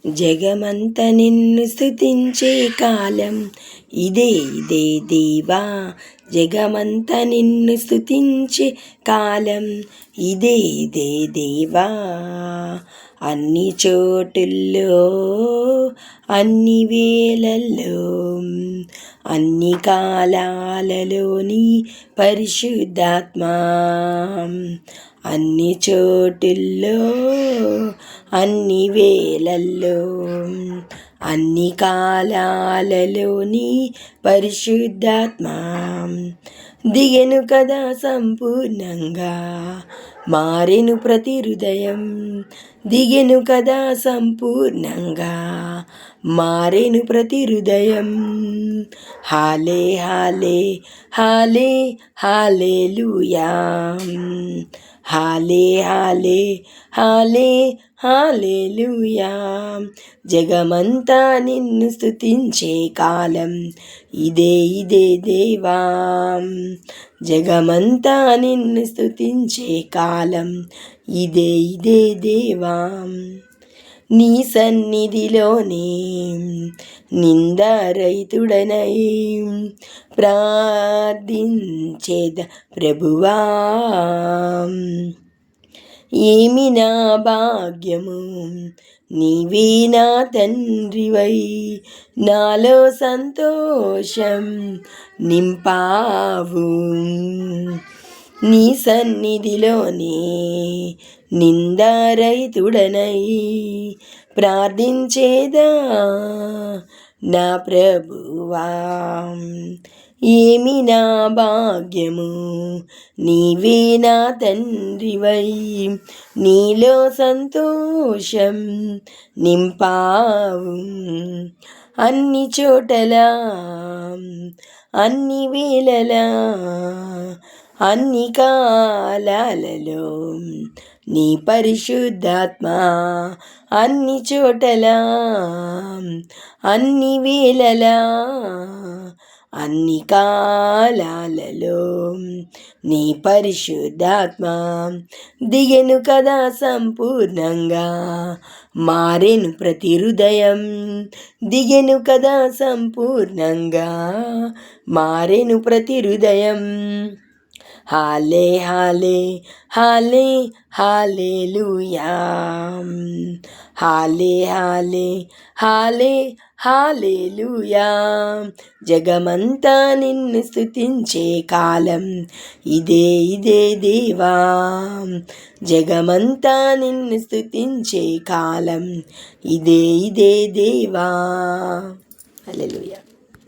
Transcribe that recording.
జగమంత నిన్ను స్తుతించే కాలం ఇదే ఇదే దేవా. జగమంత నిన్ను స్తుతించే కాలం ఇదే ఇదే దేవా. అన్ని చోటుల్లో అన్ని వేళల్లో అన్ని కాలాలలోని పరిశుద్ధాత్మా. అన్ని చోటుల్లో అన్ని వేళల్లో అన్ని కాలాలలోని పరిశుద్ధాత్మా దిగెను కదా సంపూర్ణంగా, మారెను ప్రతి హృదయం. దిగెను కదా సంపూర్ణంగా, మారెను ప్రతి హృదయం. హాలే హాలే హాలే హాలేలూయా. హాలే హాలే హాలే హాలేలూయా. జగమంతా నిన్ను స్తుతించే కాలం ఇదే ఇదే దేవా. జగమంతా నిన్ను స్తుతించే కాలం ఇదే ఇదే దేవా. నీ సన్నిధిలోనే నిందారహితుడనై ప్రార్థించేద ప్రభువా. ఏమి నా భాగ్యము, నీవే నా తండ్రివై నాలో సంతోషం నింపావు. నీ సన్నిధిలోనే నిందారహితుడనై ప్రార్థించేదా నా ప్రభువా. ఏమి నా భాగ్యము, నీవే నా తండ్రివై నీలో సంతోషం నింపావు. అన్ని చోటలా అన్ని వేళలా అన్ని కాలాలలో నీ పరిశుద్ధాత్మా. అన్ని చోటలా అన్ని వేళలా అన్ని కాలాలలో నీ పరిశుద్ధాత్మా దిగెను కదా సంపూర్ణంగా, మారెను ప్రతి హృదయం. దిగెను కదా సంపూర్ణంగా, మారెను ప్రతి హృదయం. హాలే హాలే హాలే హాలేలూయా. హాలే హాలే హాలే హాలేలూయా. జగమంతా నిన్ను స్తుతించే కాలం ఇదే ఇదే దేవా. జగమంతా నిన్ను స్తుతించే కాలం ఇదే ఇదే దేవా. హల్లెలూయా.